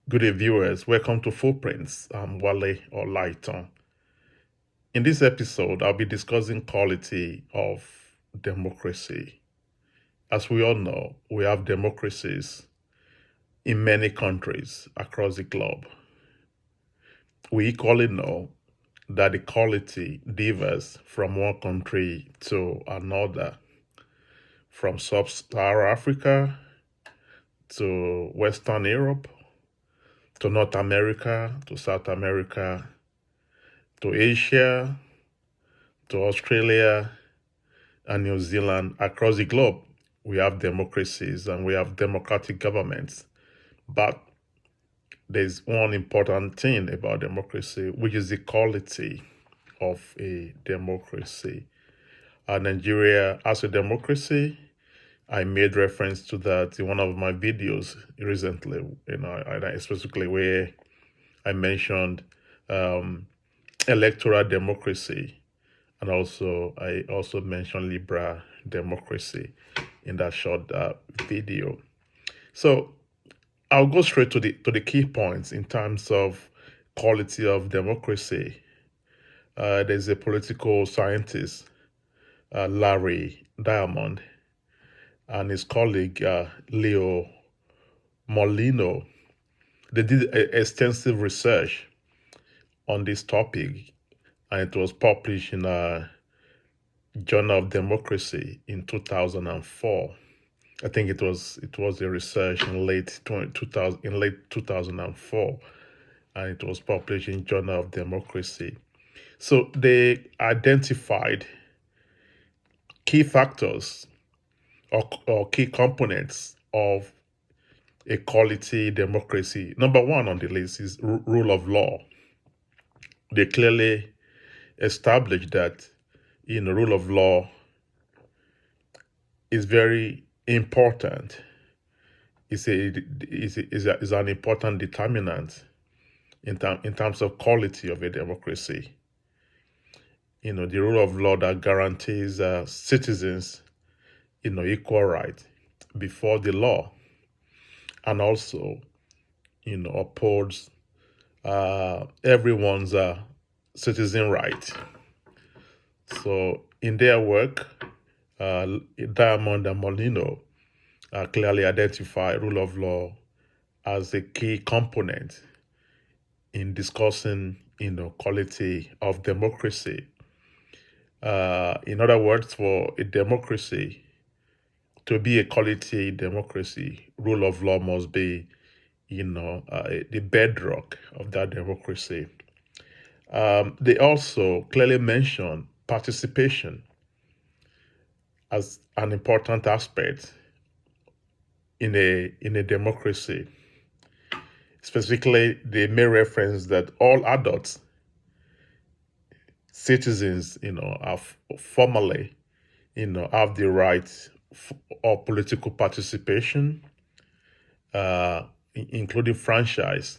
Good day, viewers. Welcome to Footprints. I'm Wale or Lighton. In this episode, I'll be discussing quality of democracy. As we all know, we have democracies in many countries across the globe. We equally know that the quality differs from one country to another, from sub-Saharan Africa to Western Europe, to North America, to South America, to Asia, to Australia and New Zealand. Across the globe, we have democracies and we have democratic governments. But there's one important thing about democracy, which is the quality of a democracy. Nigeria as a democracy, I made reference to that in one of my videos recently, specifically where I mentioned electoral democracy, and I also mentioned liberal democracy in that short video. So I'll go straight to the key points in terms of quality of democracy. There's a political scientist, Larry Diamond, and his colleague, Leo Molino. They did extensive research on this topic, and it was published in a Journal of Democracy in 2004. I think it was a research in late 2004, and it was published in Journal of Democracy. So they identified key factors or key components of a quality democracy. Number one on the list is rule of law. They clearly established that rule of law is very important. Is an important determinant in terms of quality of a democracy. The rule of law that guarantees citizens, equal right before the law, and also, upholds everyone's citizen right. So in their work, Diamond and Molino clearly identify rule of law as a key component in discussing, quality of democracy. In other words, for a democracy to be a quality democracy, rule of law must be, the bedrock of that democracy. They also clearly mention participation as an important aspect in a democracy. Specifically, they may reference that all adults, citizens, have formally, have the right of political participation, including franchise.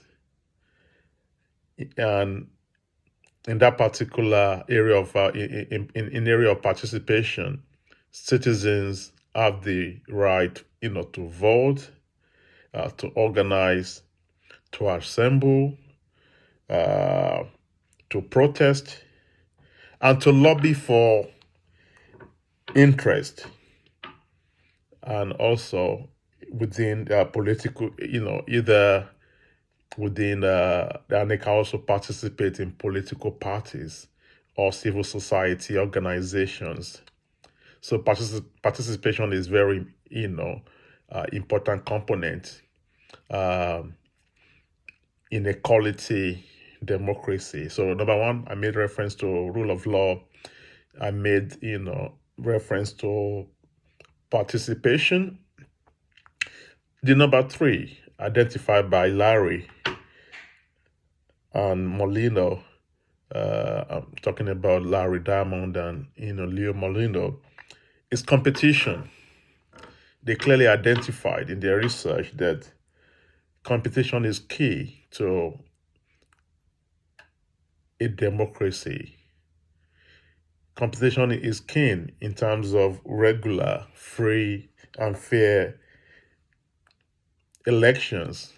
And in that particular area of in area of participation, citizens have the right, to vote, to organize, to assemble, to protest, and to lobby for interest, and also within political, either within, and they can also participate in political parties or civil society organizations. So participation is very, important component in a quality democracy. So number one, I made reference to rule of law. I made, reference to participation. The number three, identified by Larry and Molino, I'm talking about Larry Diamond and, Leo Molino, is competition. They clearly identified in their research that competition is key to a democracy. Competition is keen in terms of regular, free, and fair elections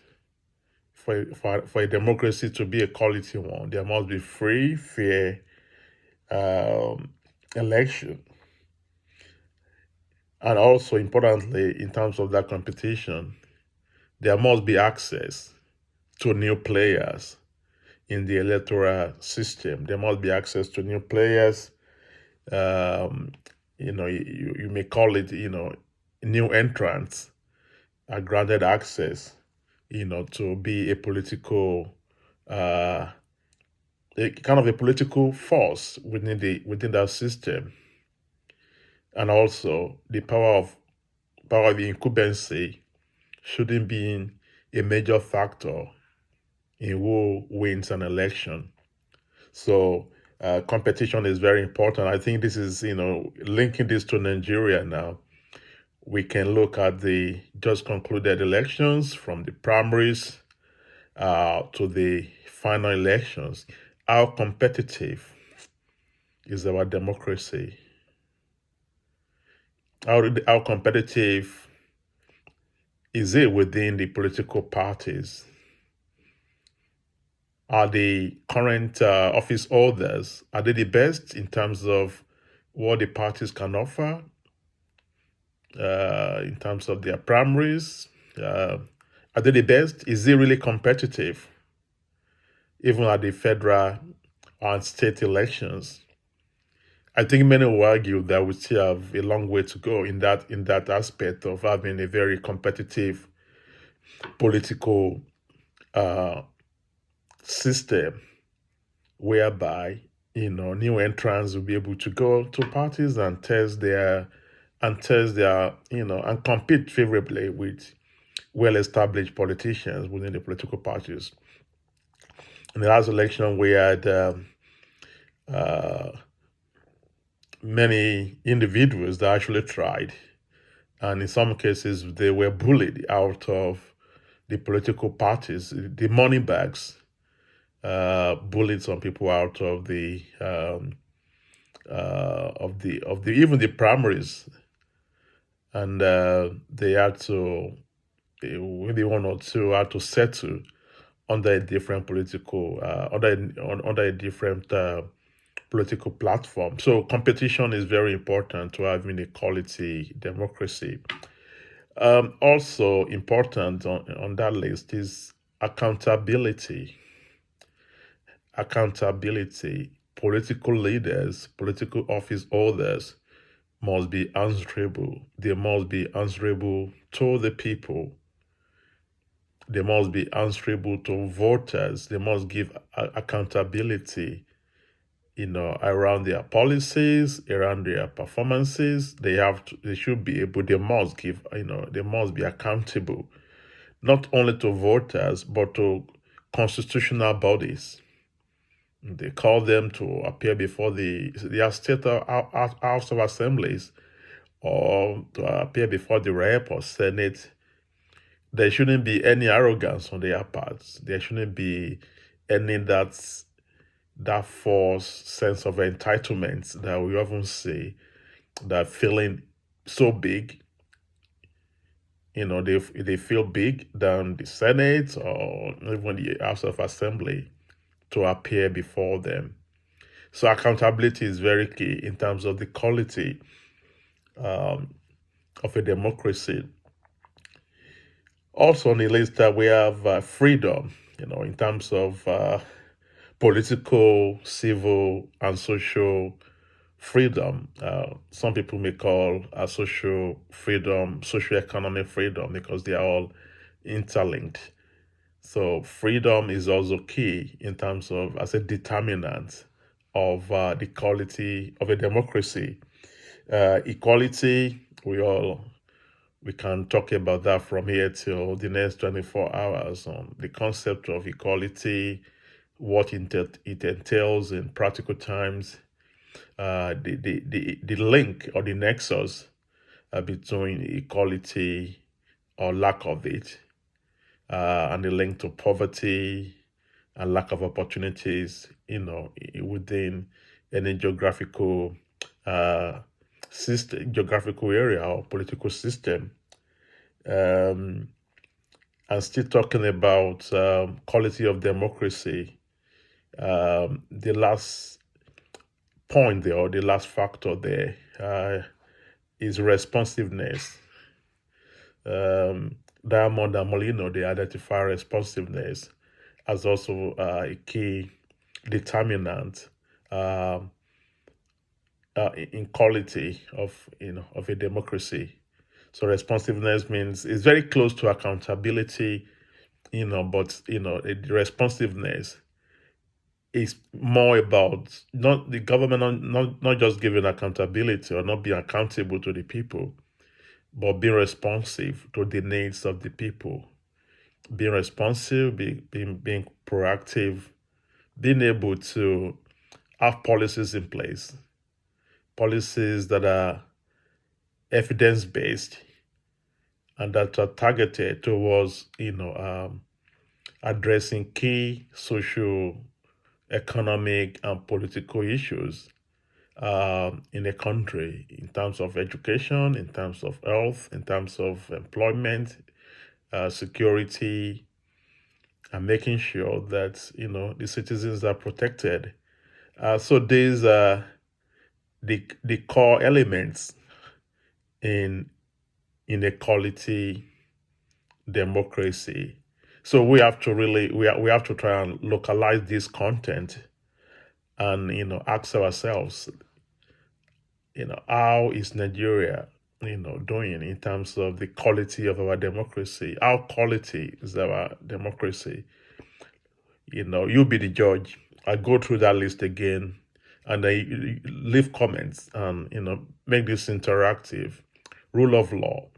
for a democracy to be a quality one, there must be free, fair election. And also, importantly, in terms of that competition, there must be access to new players in the electoral system. There must be access to new players. You may call it, new entrants are granted access, to be a political, a kind of a political force within that system, and also the power of the incumbency shouldn't be a major factor in who wins an election. So competition is very important. I think this is, linking this to Nigeria now. We can look at the just concluded elections, from the primaries to the final elections. How competitive is our democracy? How competitive is it within the political parties? Are the current office holders, are they the best in terms of what the parties can offer in terms of their primaries? Are they the best? Is it really competitive, even at the federal and state elections? I think many will argue that we still have a long way to go in that aspect of having a very competitive political system, whereby new entrants will be able to go to parties and test their and compete favorably with well-established politicians within the political parties. In the last election, we had many individuals that actually tried, and in some cases they were bullied out of the political parties. The money bags bullied some people out of the even the primaries, and they had to, maybe one or two had to settle under a different political under a different political platform. So competition is very important to having a quality democracy. Also important on that list is accountability. Accountability. Political leaders, political office holders must be answerable. They must be answerable to the people. They must be answerable to voters. They must give accountability, around their policies, around their performances. They should be able, they must give, they must be accountable, not only to voters, but to constitutional bodies. They call them to appear before their state House of Assemblies, or to appear before the Rep or Senate. There shouldn't be any arrogance on their parts. There shouldn't be any that false sense of entitlement that we often see, that feeling so big, they feel big than the Senate or even the House of Assembly to appear before them. So accountability is very key in terms of the quality of a democracy. Also on the list that we have freedom, in terms of political, civil, and social freedom. Some people may call social freedom, socio-economic freedom, because they are all interlinked. So freedom is also key in terms of, as a determinant of the quality of a democracy. Equality, we can talk about that from here till the next 24 hours on the concept of equality, what it entails in practical terms, the link or the nexus between equality or lack of it, and the link to poverty and lack of opportunities, within any geographical geographical area or political system. and still talking about quality of democracy, the last point there, or the last factor there, is responsiveness. Diamond and Molino, they identify responsiveness as also a key determinant in quality of of a democracy. So responsiveness means it's very close to accountability, but responsiveness is more about not the government, not just giving accountability or not being accountable to the people, but being responsive to the needs of the people. Being responsive, being proactive, being able to have policies in place, policies that are evidence based and that are targeted towards addressing key social, economic, and political issues in a country, in terms of education, in terms of health, in terms of employment, security, and making sure that the citizens are protected. So these are the core elements in inequality democracy. So we have to really we have to try and localize this content and ask ourselves, how is Nigeria doing in terms of the quality of our democracy? How quality is our democracy? You be the judge. I go through that list again, and I leave comments and make this interactive. Rule of law,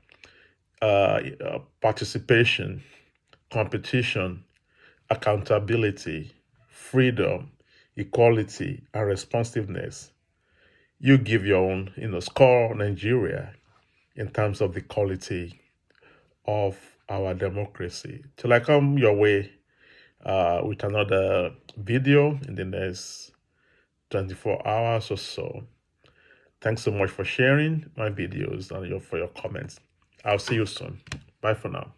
participation, competition, accountability, freedom, equality, and responsiveness. You give your own score Nigeria in terms of the quality of our democracy. Till I come your way with another video in the next 24 hours or so. Thanks so much for sharing my videos and for your comments. I'll see you soon. Bye for now.